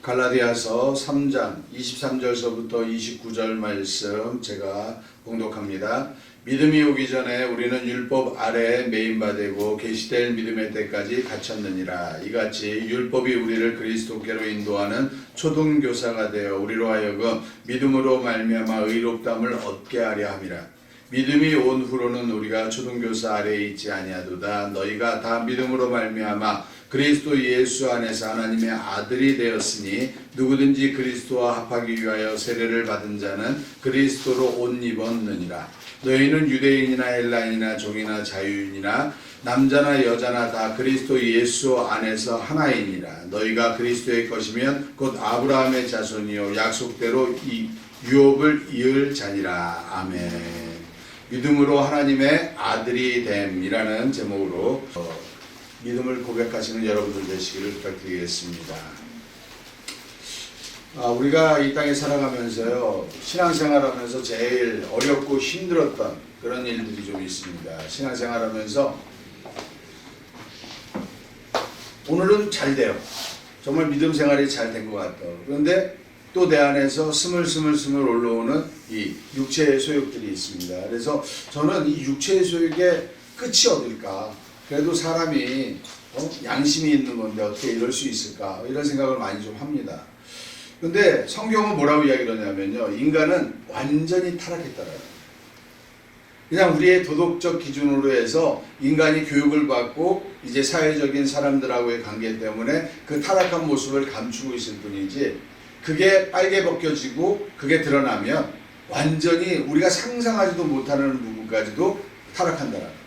갈라디아서 3장 23절서부터 29절 말씀 제가 봉독합니다. 믿음이 오기 전에 우리는 율법 아래에 매인바되고 계시될 믿음의 때까지 갇혔느니라. 이같이 율법이 우리를 그리스도께로 인도하는 초등교사가 되어 우리로 하여금 믿음으로 말미암아 의롭다함을 얻게 하려 함이라. 믿음이 온 후로는 우리가 초등교사 아래에 있지 아니하도다. 너희가 다 믿음으로 말미암아 그리스도 예수 안에서 하나님의 아들이 되었으니 누구든지 그리스도와 합하기 위하여 세례를 받은 자는 그리스도로 옷 입었느니라. 너희는 유대인이나 헬라인이나 종이나 자유인이나 남자나 여자나 다 그리스도 예수 안에서 하나이니라. 너희가 그리스도의 것이면 곧 아브라함의 자손이요 약속대로 이 유업을 이을 자니라. 아멘. 믿음으로 하나님의 아들이 됨이라는 제목으로 믿음을 고백하시는 여러분들 되시기를 부탁드리겠습니다. 우리가 이 땅에 살아가면서요, 신앙생활하면서 제일 어렵고 힘들었던 그런 일들이 좀 있습니다. 신앙생활하면서 오늘은 잘 돼요. 정말 믿음 생활이 잘 된 것 같아요. 그런데 또 내 안에서 스물스물 올라오는 이 육체의 소욕들이 있습니다. 그래서 저는 이 육체의 소욕의 끝이 어딜까? 그래도 사람이 양심이 있는 건데 어떻게 이럴 수 있을까? 이런 생각을 많이 좀 합니다. 근데 성경은 뭐라고 이야기를 하냐면요, 인간은 완전히 타락했다라는. 그냥 우리의 도덕적 기준으로 해서 인간이 교육을 받고 이제 사회적인 사람들하고의 관계 때문에 그 타락한 모습을 감추고 있을 뿐이지, 그게 빨개 벗겨지고 그게 드러나면 완전히 우리가 상상하지도 못하는 부분까지도 타락한다라는.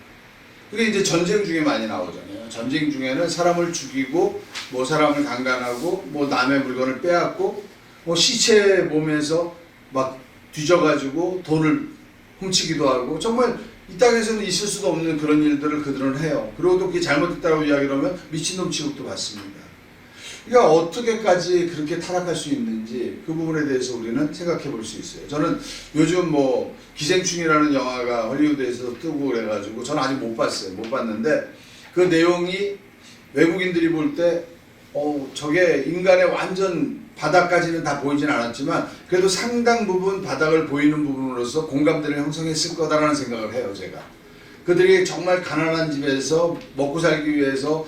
그게 이제 전쟁 중에 많이 나오잖아요. 전쟁 중에는 사람을 죽이고, 뭐 사람을 강간하고, 뭐 남의 물건을 빼앗고, 뭐 시체 몸에서 막 뒤져가지고 돈을 훔치기도 하고, 정말 이 땅에서는 있을 수도 없는 그런 일들을 그들은 해요. 그리고 또 그게 잘못됐다고 이야기를 하면 미친놈 취급도 받습니다. 그러니까 어떻게까지 그렇게 타락할 수 있는지 그 부분에 대해서 우리는 생각해 볼 수 있어요. 저는 요즘 뭐 기생충이라는 영화가 헐리우드에서 뜨고 그래가지고 저는 아직 못 봤어요. 못 봤는데 그 내용이 외국인들이 볼 때 저게 인간의 완전 바닥까지는 다 보이진 않았지만 그래도 상당 부분 바닥을 보이는 부분으로서 공감대를 형성했을 거다라는 생각을 해요. 제가 그들이 정말 가난한 집에서 먹고 살기 위해서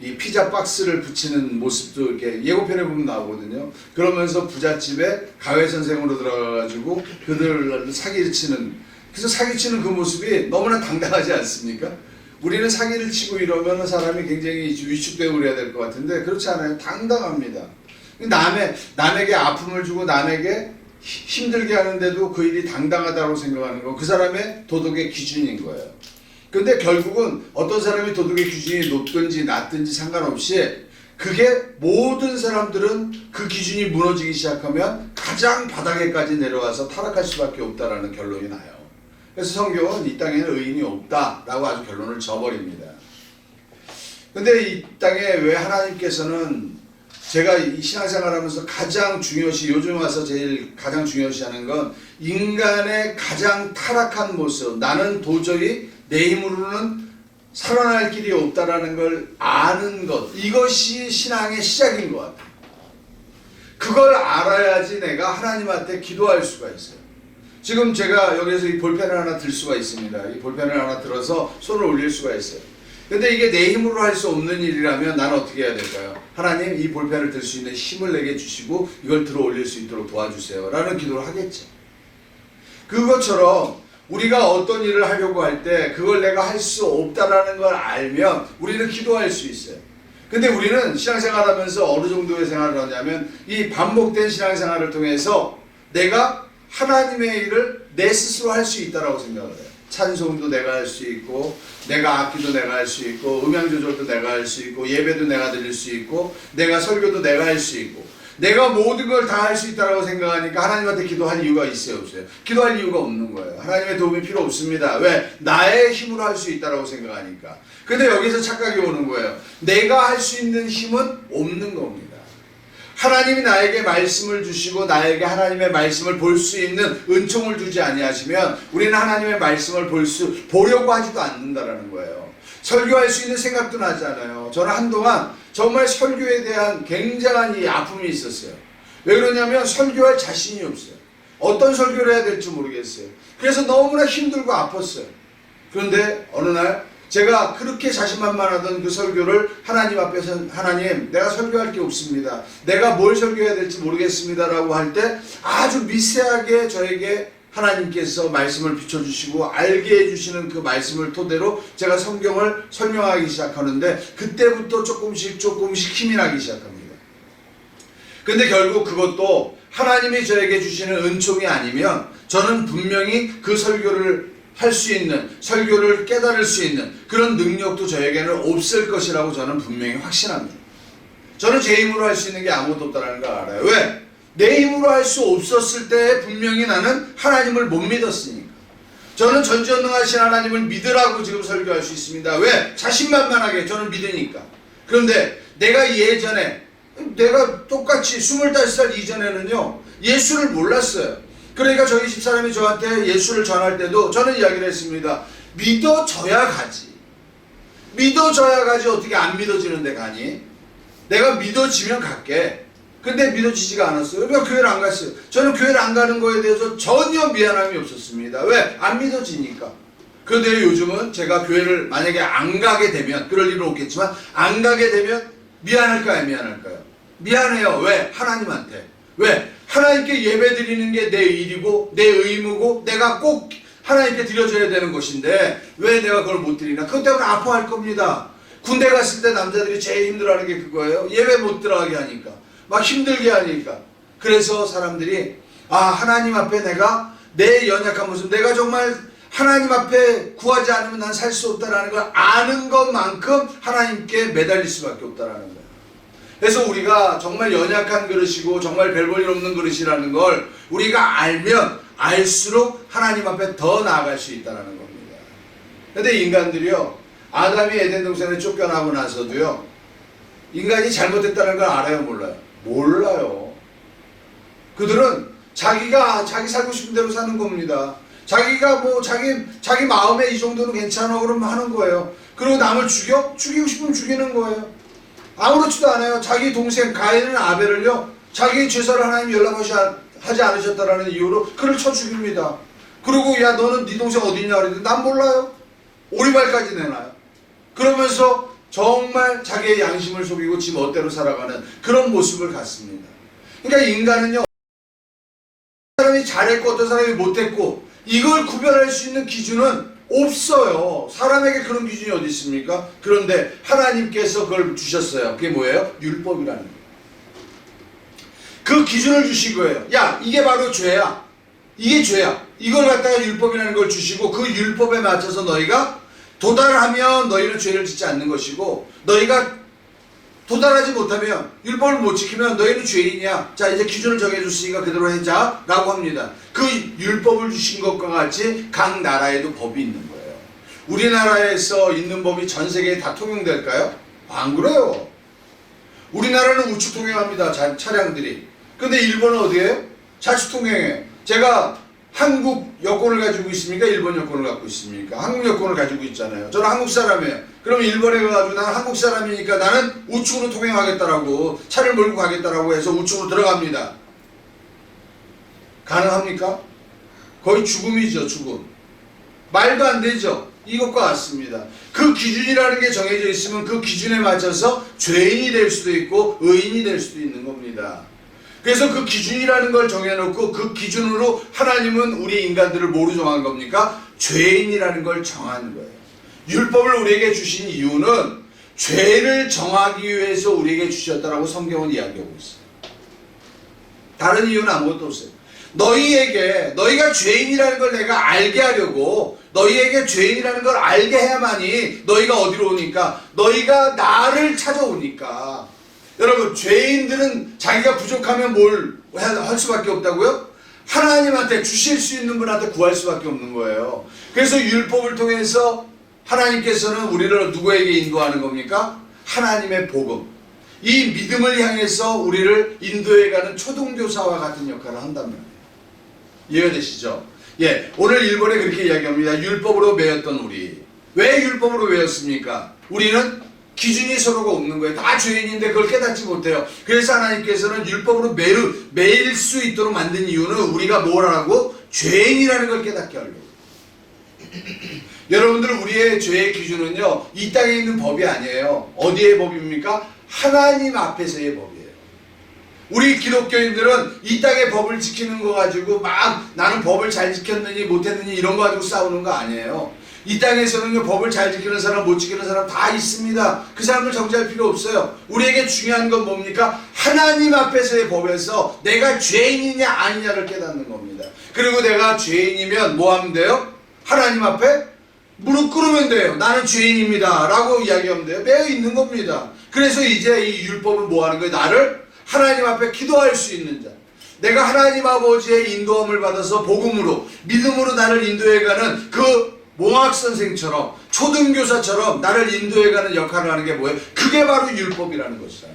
이 피자 박스를 붙이는 모습도 이렇게 예고편에 보면 나오거든요. 그러면서 부잣집에 가외선생으로 들어가가지고 그들을 사기를 치는, 그래서 사기치는 그 모습이 너무나 당당하지 않습니까? 우리는 사기를 치고 이러면 사람이 굉장히 위축되고 그래야 될 것 같은데 그렇지 않아요. 당당합니다. 남에게 아픔을 주고 남에게 힘들게 하는데도 그 일이 당당하다고 생각하는 거, 그 사람의 도덕의 기준인 거예요. 근데 결국은 어떤 사람이 도덕의 기준이 높든지 낮든지 상관없이 그게 모든 사람들은 그 기준이 무너지기 시작하면 가장 바닥에까지 내려와서 타락할 수밖에 없다라는 결론이 나요. 그래서 성경은 이 땅에는 의인이 없다라고 아주 결론을 져버립니다. 근데 이 땅에 왜 하나님께서는, 제가 이 신앙생활하면서 가장 중요시, 요즘 와서 제일 가장 중요시하는 건 인간의 가장 타락한 모습, 나는 도저히 내 힘으로는 살아날 길이 없다라는 걸 아는 것, 이것이 신앙의 시작인 것 같아요. 그걸 알아야지 내가 하나님한테 기도할 수가 있어요. 지금 제가 여기서 이 볼펜을 하나 들 수가 있습니다. 이 볼펜을 하나 들어서 손을 올릴 수가 있어요. 근데 이게 내 힘으로 할 수 없는 일이라면 나는 어떻게 해야 될까요? 하나님, 이 볼펜을 들 수 있는 힘을 내게 주시고 이걸 들어 올릴 수 있도록 도와주세요 라는 기도를 하겠죠. 그것처럼 우리가 어떤 일을 하려고 할 때 그걸 내가 할 수 없다라는 걸 알면 우리는 기도할 수 있어요. 근데 우리는 신앙생활 하면서 어느 정도의 생활을 하냐면 이 반복된 신앙생활을 통해서 내가 하나님의 일을 내 스스로 할 수 있다라고 생각을 해요. 찬송도 내가 할 수 있고, 내가 악기도 내가 할 수 있고, 음향 조절도 내가 할 수 있고, 예배도 내가 드릴 수 있고, 내가 설교도 내가 할 수 있고, 내가 모든 걸 다 할 수 있다고 생각하니까 하나님한테 기도할 이유가 있어요, 없어요? 기도할 이유가 없는 거예요. 하나님의 도움이 필요 없습니다. 왜? 나의 힘으로 할 수 있다고 생각하니까. 근데 여기서 착각이 오는 거예요. 내가 할 수 있는 힘은 없는 겁니다. 하나님이 나에게 말씀을 주시고 나에게 하나님의 말씀을 볼 수 있는 은총을 주지 아니하시면 우리는 하나님의 말씀을 보려고 하지도 않는다라는 거예요. 설교할 수 있는 생각도 나지 않아요. 저는 한동안 정말 설교에 대한 굉장한 이 아픔이 있었어요. 왜 그러냐면 설교할 자신이 없어요. 어떤 설교를 해야 될지 모르겠어요. 그래서 너무나 힘들고 아팠어요. 그런데 어느 날 제가 그렇게 자신만만하던 그 설교를 하나님 앞에서 하나님 내가 설교할 게 없습니다. 내가 뭘 설교해야 될지 모르겠습니다 라고 할 때 아주 미세하게 저에게 하나님께서 말씀을 비춰주시고 알게 해주시는 그 말씀을 토대로 제가 성경을 설명하기 시작하는데 그때부터 조금씩 힘이 나기 시작합니다. 근데 결국 그것도 하나님이 저에게 주시는 은총이 아니면 저는 분명히 그 설교를 할 수 있는, 설교를 깨달을 수 있는 그런 능력도 저에게는 없을 것이라고 저는 분명히 확신합니다. 저는 제 힘으로 할 수 있는 게 아무것도 없다는 걸 알아요. 왜? 내 힘으로 할 수 없었을 때 분명히 나는 하나님을 못 믿었으니까. 저는 전지전능하신 하나님을 믿으라고 지금 설교할 수 있습니다. 왜? 자신만만하게 저는 믿으니까. 그런데 내가 예전에 내가 똑같이 25살 이전에는요 예수를 몰랐어요. 그러니까 저희 집사람이 저한테 예수를 전할 때도 저는 이야기를 했습니다. 믿어져야 가지. 믿어져야 가지 어떻게 안 믿어지는데 가니? 내가 믿어지면 갈게. 근데 믿어지지가 않았어요. 그러니까 교회를 안 갔어요. 저는 교회를 안 가는 거에 대해서 전혀 미안함이 없었습니다. 왜? 안 믿어지니까. 그런데 요즘은 제가 교회를 만약에 안 가게 되면, 그럴 일은 없겠지만 안 가게 되면 미안할까요? 미안할까요? 미안해요. 왜? 하나님한테. 왜? 하나님께 예배 드리는 게 내 일이고 내 의무고 내가 꼭 하나님께 드려줘야 되는 것인데 왜 내가 그걸 못 드리나? 그것 때문에 아파할 겁니다. 군대 갔을 때 남자들이 제일 힘들어하는 게 그거예요. 예배 못 들어가게 하니까. 막 힘들게 하니까. 그래서 사람들이 하나님 앞에 내가 내 연약한 모습, 내가 정말 하나님 앞에 구하지 않으면 난 살 수 없다라는 걸 아는 것만큼 하나님께 매달릴 수밖에 없다라는 거예요. 그래서 우리가 정말 연약한 그릇이고 정말 별 볼 일 없는 그릇이라는 걸 우리가 알면 알수록 하나님 앞에 더 나아갈 수 있다는 겁니다. 그런데 인간들이요, 아담이 에덴 동산에 쫓겨나고 나서도요, 인간이 잘못했다는 걸 알아요, 몰라요? 몰라요. 그들은 자기 살고 싶은 대로 사는 겁니다. 자기가 자기 마음에 이 정도는 괜찮아 그러면 하는 거예요. 그리고 남을 죽이고 싶으면 죽이는 거예요. 아무렇지도 않아요. 자기 동생 가인은 아벨을요, 자기 제사를 하나님 연락하지 않으셨다라는 이유로 그를 쳐 죽입니다. 그리고 야 너는 네 동생 어디 있냐 그랬더니 난 몰라요. 오리발까지 내놔요. 그러면서 정말 자기의 양심을 속이고 지 멋대로 살아가는 그런 모습을 갖습니다. 그러니까 인간은요, 어떤 사람이 잘했고 어떤 사람이 못했고 이걸 구별할 수 있는 기준은 없어요. 사람에게 그런 기준이 어디 있습니까? 그런데 하나님께서 그걸 주셨어요. 그게 뭐예요? 율법이라는 거예요. 그 기준을 주신 거예요. 야, 이게 바로 죄야. 이게 죄야. 이걸 갖다가 율법이라는 걸 주시고 그 율법에 맞춰서 너희가 도달하면 너희는 죄를 짓지 않는 것이고 너희가 도달하지 못하면 율법을 못 지키면 너희는 죄인이야. 자, 이제 기준을 정해줬으니까 그대로 해자 라고 합니다. 그 율법을 주신 것과 같이 각 나라에도 법이 있는 거예요. 우리나라에서 있는 법이 전 세계에 다 통용될까요? 안 그래요. 우리나라는 우측 통행합니다. 차량들이. 근데 일본은 어디예요? 좌측 통행해요. 제가 한국 여권을 가지고 있습니까? 일본 여권을 갖고 있습니까? 한국 여권을 가지고 있잖아요. 저는 한국 사람이에요. 그럼 일본에 가가지고 나는 한국 사람이니까 나는 우측으로 통행하겠다라고, 차를 몰고 가겠다라고 해서 우측으로 들어갑니다. 가능합니까? 거의 죽음이죠, 죽음. 말도 안 되죠. 이것과 같습니다. 그 기준이라는 게 정해져 있으면 그 기준에 맞춰서 죄인이 될 수도 있고 의인이 될 수도 있는 겁니다. 그래서 그 기준이라는 걸 정해놓고 그 기준으로 하나님은 우리 인간들을 뭐로 정한 겁니까? 죄인이라는 걸 정한 거예요. 율법을 우리에게 주신 이유는 죄를 정하기 위해서 우리에게 주셨다라고 성경은 이야기하고 있어요. 다른 이유는 아무것도 없어요. 너희가 죄인이라는 걸 내가 알게 하려고, 너희에게 죄인이라는 걸 알게 해야만이 너희가 어디로 오니까, 너희가 나를 찾아오니까. 여러분, 죄인들은 자기가 부족하면 뭘 할 수밖에 없다고요? 하나님한테, 주실 수 있는 분한테 구할 수밖에 없는 거예요. 그래서 율법을 통해서 하나님께서는 우리를 누구에게 인도하는 겁니까? 하나님의 복음, 이 믿음을 향해서 우리를 인도해가는 초등교사와 같은 역할을 한단 말이에요. 이해되시죠? 예, 오늘 일본에 그렇게 이야기합니다. 율법으로 매였던 우리, 왜 율법으로 외웠습니까? 우리는 기준이 서로가 없는 거예요. 다 죄인인데 그걸 깨닫지 못해요. 그래서 하나님께서는 율법으로 매일 수 있도록 만든 이유는 우리가 뭘 하라고? 죄인이라는 걸 깨닫게 하려고. 여러분들, 우리의 죄의 기준은요, 이 땅에 있는 법이 아니에요. 어디의 법입니까? 하나님 앞에서의 법이에요. 우리 기독교인들은 이 땅의 법을 지키는 거 가지고 막 나는 법을 잘 지켰느니 못했느니 이런 거 가지고 싸우는 거 아니에요. 이 땅에서는요, 법을 잘 지키는 사람 못 지키는 사람 다 있습니다. 그 사람을 정죄할 필요 없어요. 우리에게 중요한 건 뭡니까? 하나님 앞에서의 법에서 내가 죄인이냐 아니냐를 깨닫는 겁니다. 그리고 내가 죄인이면 뭐 하면 돼요? 하나님 앞에 무릎 꿇으면 돼요. 나는 죄인입니다 라고 이야기하면 돼요. 매여 있는 겁니다. 그래서 이제 이 율법은 뭐 하는 거예요? 나를 하나님 앞에 기도할 수 있는 자, 내가 하나님 아버지의 인도함을 받아서 복음으로 믿음으로 나를 인도해가는 그 몽학선생처럼 초등교사처럼 나를 인도해가는 역할을 하는 게 뭐예요? 그게 바로 율법이라는 것이잖아요.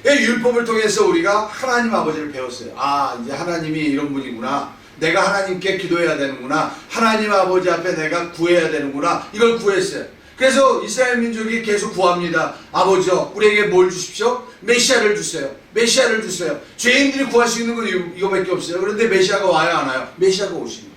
율법을 통해서 우리가 하나님 아버지를 배웠어요. 아, 이제 하나님이 이런 분이구나. 내가 하나님께 기도해야 되는구나. 하나님 아버지 앞에 내가 구해야 되는구나. 이걸 구했어요. 그래서 이스라엘 민족이 계속 구합니다. 아버지요, 우리에게 뭘 주십시오? 메시아를 주세요. 메시아를 주세요. 죄인들이 구할 수 있는 건 이거밖에 없어요. 그런데 메시아가 와요, 안 와요? 메시아가 오십니다.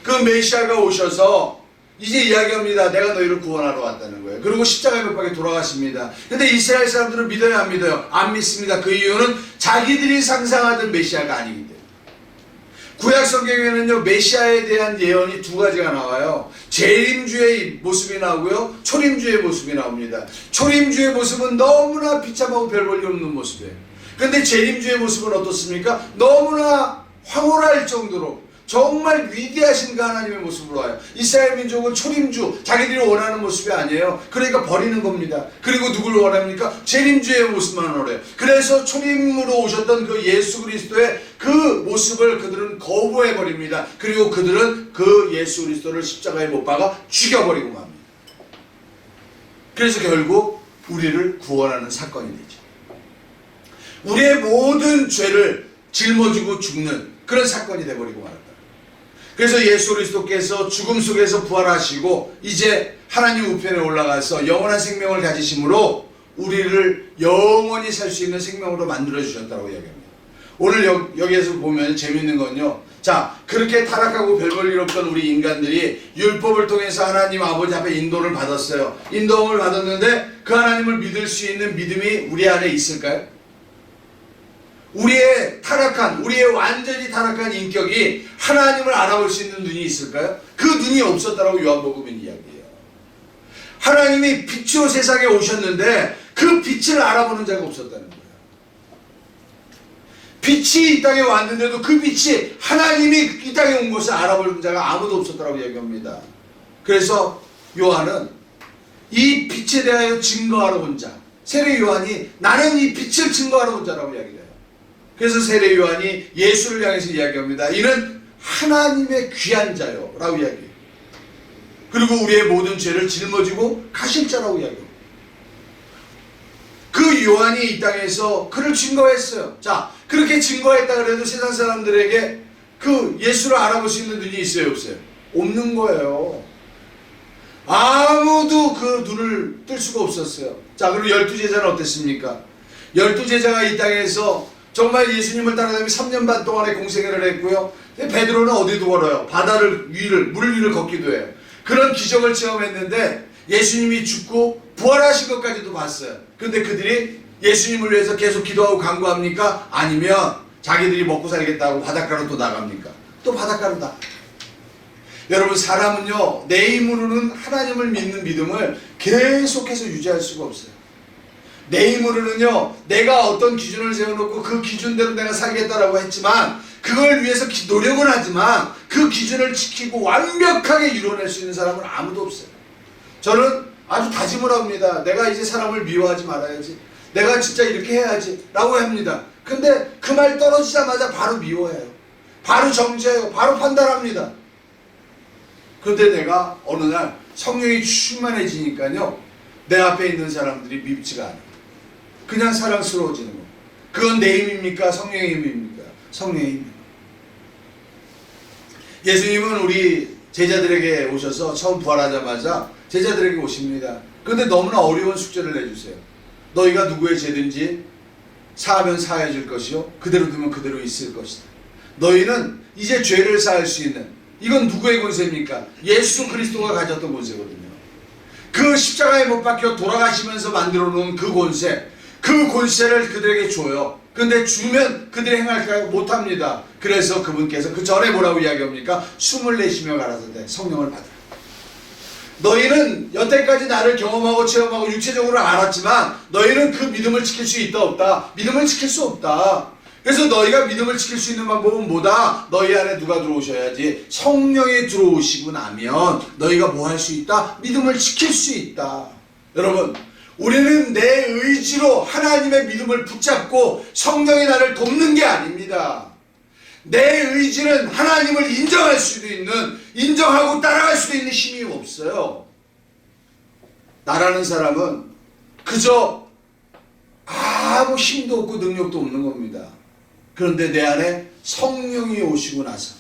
그 메시아가 오셔서 이제 이야기합니다. 내가 너희를 구원하러 왔다는 거예요. 그리고 십자가에 못 박혀 돌아가십니다. 근데 이스라엘 사람들은 믿어요, 안 믿어요? 안 믿습니다. 그 이유는 자기들이 상상하던 메시아가 아니기 때문에. 구약 성경에는요, 메시아에 대한 예언이 두 가지가 나와요. 재림주의 모습이 나오고요, 초림주의 모습이 나옵니다. 초림주의 모습은 너무나 비참하고 별 볼일 없는 모습이에요. 근데 재림주의 모습은 어떻습니까? 너무나 황홀할 정도로 정말 위대하신 그 하나님의 모습으로 와요. 이스라엘 민족은 초림주, 자기들이 원하는 모습이 아니에요. 그러니까 버리는 겁니다. 그리고 누구를 원합니까? 재림주의 모습만 원해요. 그래서 초림으로 오셨던 그 예수 그리스도의 그 모습을 그들은 거부해버립니다. 그리고 그들은 그 예수 그리스도를 십자가에 못 박아 죽여버리고 맙니다. 그래서 결국 우리를 구원하는 사건이 되죠. 우리의 모든 죄를 짊어지고 죽는 그런 사건이 되어버리고 말았다. 그래서 예수 그리스도께서 죽음 속에서 부활하시고 이제 하나님 우편에 올라가서 영원한 생명을 가지심으로 우리를 영원히 살 수 있는 생명으로 만들어주셨다고 이야기합니다. 오늘 여기에서 보면 재밌는 건요, 자, 그렇게 타락하고 별 볼 일 없던 우리 인간들이 율법을 통해서 하나님 아버지 앞에 인도를 받았어요. 인도함을 받았는데 그 하나님을 믿을 수 있는 믿음이 우리 안에 있을까요? 우리의 타락한, 우리의 완전히 타락한 인격이 하나님을 알아볼 수 있는 눈이 있을까요? 그 눈이 없었다라고 요한복음은 이야기해요. 하나님이 빛으로 세상에 오셨는데 그 빛을 알아보는 자가 없었다는 거예요. 빛이 이 땅에 왔는데도 그 빛이 하나님이 이 땅에 온 것을 알아보는 자가 아무도 없었다라고 이야기합니다. 그래서 요한은 이 빛에 대하여 증거하러 온 자, 세례 요한이 나는 이 빛을 증거하러 온 자라고 이야기해요. 그래서 세례 요한이 예수를 향해서 이야기합니다. 이는 하나님의 귀한 자요 라고 이야기해요. 그리고 우리의 모든 죄를 짊어지고 가실 자라고 이야기해요. 그 요한이 이 땅에서 그를 증거했어요. 자, 그렇게 증거했다 그래도 세상 사람들에게 그 예수를 알아볼 수 있는 눈이 있어요, 없어요? 없는 거예요. 아무도 그 눈을 뜰 수가 없었어요. 자, 그리고 12제자는 어땠습니까? 12제자가 이 땅에서 정말 예수님을 따라다니며 3년 반 동안의 공생애를 했고요. 베드로는 어디도 걸어요. 바다를 위를, 물 위를 걷기도 해요. 그런 기적을 체험했는데 예수님이 죽고 부활하신 것까지도 봤어요. 근데 그들이 예수님을 위해서 계속 기도하고 간구합니까? 아니면 자기들이 먹고 살겠다고 바닷가로 또 나갑니까? 또 바닷가로 나가요. 여러분, 사람은요, 내 힘으로는 하나님을 믿는 믿음을 계속해서 유지할 수가 없어요. 내 힘으로는요, 내가 어떤 기준을 세워놓고 그 기준대로 내가 살겠다라고 했지만, 그걸 위해서 노력은 하지만 그 기준을 지키고 완벽하게 이뤄낼 수 있는 사람은 아무도 없어요. 저는 아주 다짐을 합니다. 내가 이제 사람을 미워하지 말아야지, 내가 진짜 이렇게 해야지 라고 합니다. 근데 그 말 떨어지자마자 바로 미워해요. 바로 정죄해요. 바로 판단합니다. 그런데 내가 어느 날 성령이 충만해지니까요, 내 앞에 있는 사람들이 밉지가 않아요. 그냥 사랑스러워지는 거. 그건 내 힘입니까? 성령의 힘입니까? 성령의 힘입니다. 예수님은 우리 제자들에게 오셔서 처음 부활하자마자 제자들에게 오십니다. 그런데 너무나 어려운 숙제를 내주세요. 너희가 누구의 죄든지 사하면 사해 줄 것이요 그대로 두면 그대로 있을 것이다. 너희는 이제 죄를 사할 수 있는, 이건 누구의 권세입니까? 예수 그리스도가 가졌던 권세거든요. 그 십자가에 못 박혀 돌아가시면서 만들어 놓은 그 권세, 그 권세를 그들에게 줘요. 근데 주면 그들이 행할까요? 못합니다. 그래서 그분께서 그 전에 뭐라고 이야기합니까? 숨을 내쉬며 가라사대 성령을 받으라. 너희는 여태까지 나를 경험하고 체험하고 육체적으로 알았지만 너희는 그 믿음을 지킬 수 있다 없다? 믿음을 지킬 수 없다. 그래서 너희가 믿음을 지킬 수 있는 방법은 뭐다? 너희 안에 누가 들어오셔야지? 성령이 들어오시고 나면 너희가 뭐 할 수 있다? 믿음을 지킬 수 있다. 여러분, 우리는 내 의지로 하나님의 믿음을 붙잡고 성령이 나를 돕는 게 아닙니다. 내 의지는 하나님을 인정할 수도 있는, 인정하고 따라갈 수도 있는 힘이 없어요. 나라는 사람은 그저 아무 힘도 없고 능력도 없는 겁니다. 그런데 내 안에 성령이 오시고 나서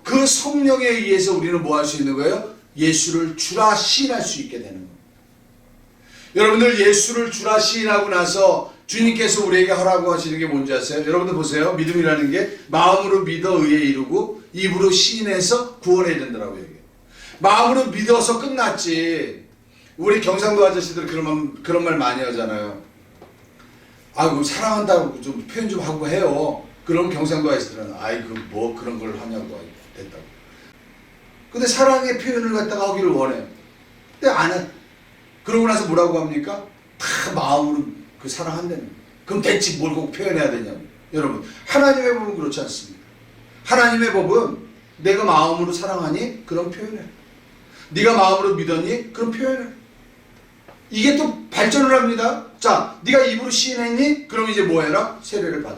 그 성령에 의해서 우리는 뭐 할 수 있는 거예요? 예수를 주라 시인할 수 있게 되는 겁니다. 여러분들, 예수를 주라 시인하고 나서 주님께서 우리에게 허락하시는 게 뭔지 아세요? 여러분들 보세요. 믿음이라는 게 마음으로 믿어 의에 이르고 입으로 시인해서 구원에 이른다라고 얘기해요. 마음으로 믿어서 끝났지. 우리 경상도 아저씨들 그런 말 많이 하잖아요. 아이고 사랑한다고 좀 표현 좀 하고 해요. 그럼 경상도 아저씨들은 아이고 뭐 그런 걸 하냐고 됐다고. 근데 사랑의 표현을 갖다가 하기를 원해요. 근데 안 해. 그러고 나서 뭐라고 합니까? 다 마음으로 그 사랑한다는 거예요. 그럼 됐지 뭘 꼭 표현해야 되냐고. 여러분, 하나님의 법은 그렇지 않습니다. 하나님의 법은 내가 마음으로 사랑하니? 그럼 표현해. 네가 마음으로 믿었니? 그럼 표현해. 이게 또 발전을 합니다. 자, 네가 입으로 시인했니? 그럼 이제 뭐 해라? 세례를 받아.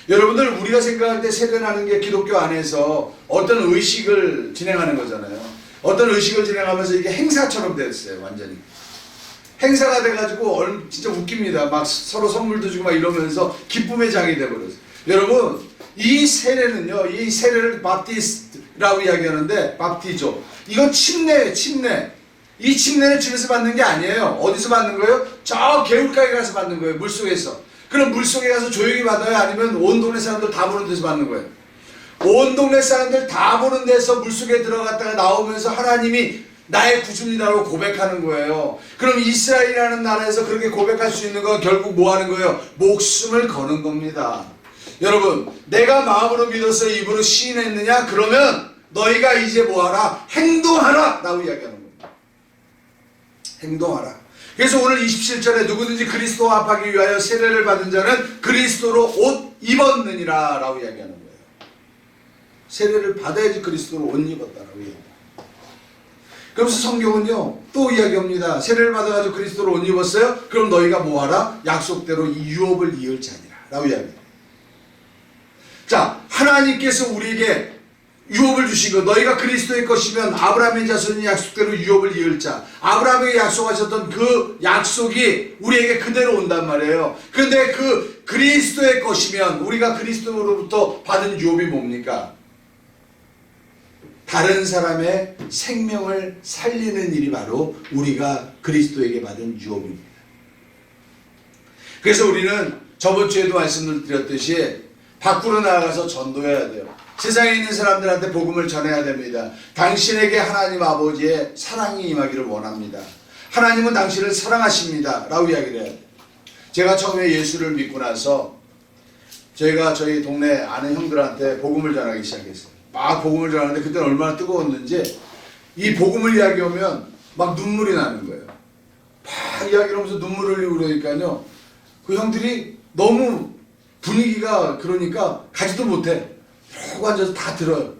여러분들, 우리가 생각할 때 세례라는 게 기독교 안에서 어떤 의식을 진행하는 거잖아요. 어떤 의식을 진행하면서 이게 행사처럼 됐어요. 완전히 행사가 돼가지고 진짜 웃깁니다. 막 서로 선물도 주고 막 이러면서 기쁨의 장이 돼버렸어요. 여러분, 이 세례는요, 이 세례를 바티스트라고 이야기하는데, 밥티조, 이건 침례예요. 침례. 이 침례는 집에서 받는 게 아니에요. 어디서 받는 거예요? 저 개울가에 가서 받는 거예요. 물속에서. 그럼 물속에 가서 조용히 받아요? 아니면 온 동네 사람들 다 보는 데서 받는 거예요? 온 동네 사람들 다 보는 데서 물속에 들어갔다가 나오면서 하나님이 나의 구주입니다라고 고백하는 거예요. 그럼 이스라엘이라는 나라에서 그렇게 고백할 수 있는 건 결국 뭐 하는 거예요? 목숨을 거는 겁니다. 여러분, 내가 마음으로 믿어서 입으로 시인했느냐? 그러면 너희가 이제 뭐하라? 행동하라! 라고 이야기하는 겁니다. 행동하라. 그래서 오늘 27절에 누구든지 그리스도와 합하기 위하여 세례를 받은 자는 그리스도로 옷 입었느니라 라고 이야기하는 거예요. 세례를 받아야지 그리스도로 옷 입었다라고 이야기합니다. 그래서 성경은요 또 이야기합니다. 세례를 받아가지고 그리스도로 옷 입었어요? 그럼 너희가 뭐하라? 약속대로 이 유업을 이을 자니라 라고 이야기합니다. 자, 하나님께서 우리에게 유업을 주시고 너희가 그리스도의 것이면 아브라함의 자손이 약속대로 유업을 이을 자, 아브라함에게 약속하셨던 그 약속이 우리에게 그대로 온단 말이에요. 그런데 그 그리스도의 것이면 우리가 그리스도로부터 받은 유업이 뭡니까? 다른 사람의 생명을 살리는 일이 바로 우리가 그리스도에게 받은 유업입니다. 그래서 우리는 저번 주에도 말씀을 드렸듯이 밖으로 나가서 전도해야 돼요. 세상에 있는 사람들한테 복음을 전해야 됩니다. 당신에게 하나님 아버지의 사랑이 임하기를 원합니다. 하나님은 당신을 사랑하십니다 라고 이야기를 해야 돼요. 제가 처음에 예수를 믿고 나서 저희가 저희 동네 아는 형들한테 복음을 전하기 시작했어요. 막 복음을 전하는데 그때는 얼마나 뜨거웠는지 이 복음을 이야기하면 막 눈물이 나는 거예요. 막 이야기를 하면서 눈물을 흘리고 그러니까요. 그 형들이 너무 분위기가 그러니까 가지도 못해. 쭉 앉아서 다 들어요.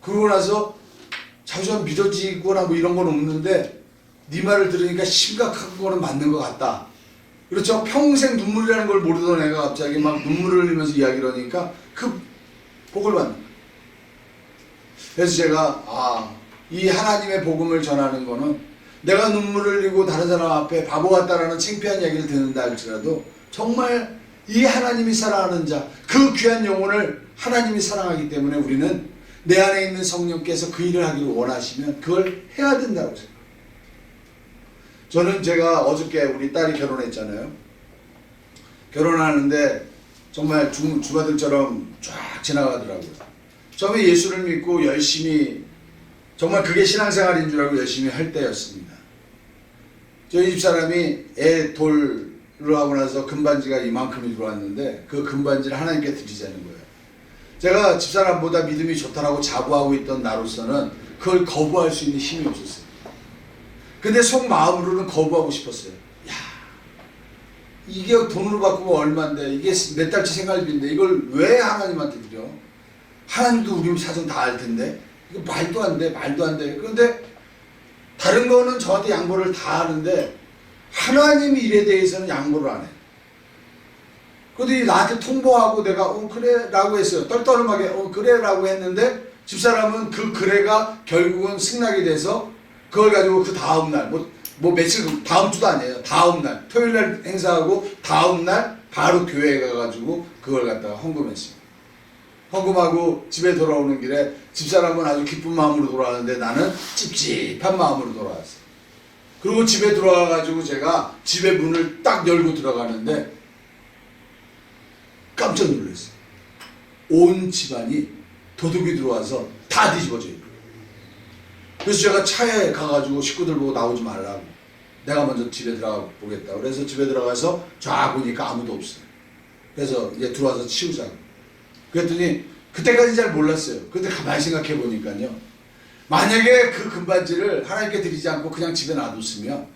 그러고 나서 자주한 믿어지거나 뭐 이런 건 없는데 네 말을 들으니까 심각한 거는 맞는 것 같다. 그렇죠? 평생 눈물이라는 걸 모르던 애가 갑자기 막 눈물을 흘리면서 이야기를 하니까 그 복을 받는 거예요. 그래서 제가 이 하나님의 복음을 전하는 거는 내가 눈물을 흘리고 다른 사람 앞에 바보 같다라는 창피한 이야기를 듣는다 할지라도 정말 이 하나님이 사랑하는 자, 그 귀한 영혼을 하나님이 사랑하기 때문에 우리는 내 안에 있는 성령께서 그 일을 하기를 원하시면 그걸 해야 된다고 생각합니다. 저는 제가 어저께 우리 딸이 결혼했잖아요. 결혼하는데 정말 주마등처럼 쫙 지나가더라고요. 처음에 예수를 믿고 열심히, 정말 그게 신앙생활인 줄 알고 열심히 할 때였습니다. 저희 집사람이 애 돌로 하고 나서 금반지가 이만큼이 들어왔는데 그 금반지를 하나님께 드리자는 거예요. 제가 집사람보다 믿음이 좋다라고 자부하고 있던 나로서는 그걸 거부할 수 있는 힘이 없었어요. 근데 속마음으로는 거부하고 싶었어요. 야, 이게 돈으로 바꾸면 얼마인데, 이게 몇 달치 생활비인데 이걸 왜 하나님한테 드려? 하나님도 우리 사정 다 알 텐데 이거 말도 안 돼, 말도 안 돼. 그런데 다른 거는 저한테 양보를 다 하는데 하나님 일에 대해서는 양보를 안 해. 그런데 나한테 통보하고 내가 그래 라고 했어요. 떨떠름하게 그래 라고 했는데 집사람은 그 그래가 결국은 승낙이 돼서 그걸 가지고 그 다음날 뭐 며칠 다음 주도 아니에요. 다음날 토요일날 행사하고 다음날 바로 교회에 가가지고 그걸 갖다가 헌금했어요. 헌금하고 집에 돌아오는 길에 집사람은 아주 기쁜 마음으로 돌아가는데 나는 찝찝한 마음으로 돌아왔어요. 그리고 집에 들어와가지고 제가 집에 문을 딱 열고 들어가는데 깜짝 놀랐어요. 온 집안이 도둑이 들어와서 다 뒤집어져 있고. 그래서 제가 차에 가가지고 식구들 보고 나오지 말라고, 내가 먼저 집에 들어가 보겠다. 그래서 집에 들어가서 쫙 보니까 아무도 없어요. 그래서 이제 들어와서 치우자고. 그랬더니 그때까지 잘 몰랐어요. 근데 가만히 생각해 보니까요, 만약에 그 금반지를 하나님께 드리지 않고 그냥 집에 놔뒀으면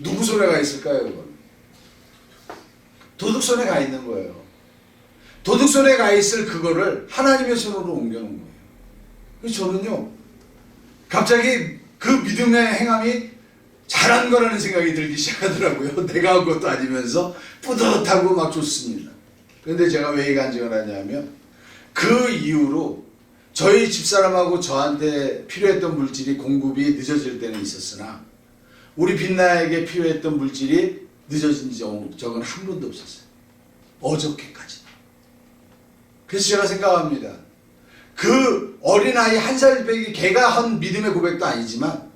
누구 손에 가 있을까요? 그건? 도둑 손에 가 있는 거예요. 도둑 손에 가 있을 그거를 하나님의 손으로 옮겨놓은 거예요. 그래서 저는요, 갑자기 그 믿음의 행함이 잘한 거라는 생각이 들기 시작하더라고요. 내가 한 것도 아니면서 뿌듯하고 막 좋습니다. 그런데 제가 왜 이 간증을 하냐면, 그 이후로 저희 집사람하고 저한테 필요했던 물질이 공급이 늦어질 때는 있었으나 우리 빛나에게 필요했던 물질이 늦어진 적은 한 번도 없었어요. 어저께까지. 그래서 제가 생각합니다. 그 어린아이 1살 배기 걔가 한 믿음의 고백도 아니지만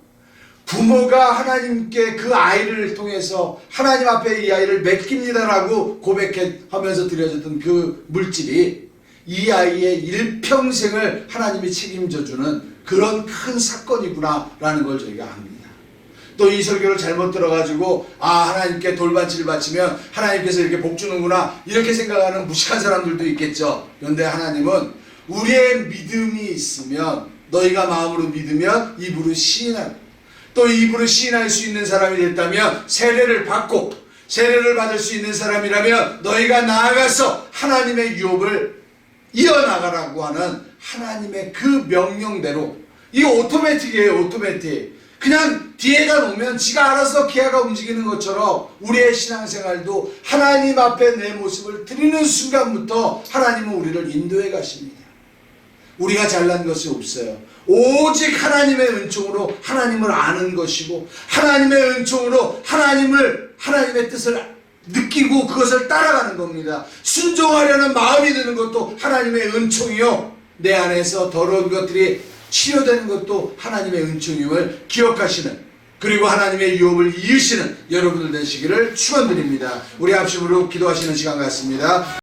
부모가 하나님께 그 아이를 통해서 하나님 앞에 이 아이를 맡깁니다라고 고백하면서 드려졌던 그 물질이 이 아이의 일평생을 하나님이 책임져주는 그런 큰 사건이구나라는 걸 저희가 압니다. 또 이 설교를 잘못 들어가지고 하나님께 돌반지를 바치면 하나님께서 이렇게 복 주는구나 이렇게 생각하는 무식한 사람들도 있겠죠. 그런데 하나님은 우리의 믿음이 있으면, 너희가 마음으로 믿으면 입으로 시인하고, 또 입으로 시인할 수 있는 사람이 됐다면 세례를 받고, 세례를 받을 수 있는 사람이라면 너희가 나아가서 하나님의 유업을 이어나가라고 하는 하나님의 그 명령대로, 이 오토매틱이에요. 오토매틱. 그냥 뒤에가 놓으면 지가 알아서 기아가 움직이는 것처럼 우리의 신앙생활도 하나님 앞에 내 모습을 드리는 순간부터 하나님은 우리를 인도해 가십니다. 우리가 잘난 것이 없어요. 오직 하나님의 은총으로 하나님을 아는 것이고, 하나님의 은총으로 하나님의 뜻을 느끼고 그것을 따라가는 겁니다. 순종하려는 마음이 드는 것도 하나님의 은총이요, 내 안에서 더러운 것들이 치료되는 것도 하나님의 은총임을 기억하시는, 그리고 하나님의 유업을 이으시는 여러분들 되시기를 축원드립니다. 우리 합심으로 기도하시는 시간 같습니다.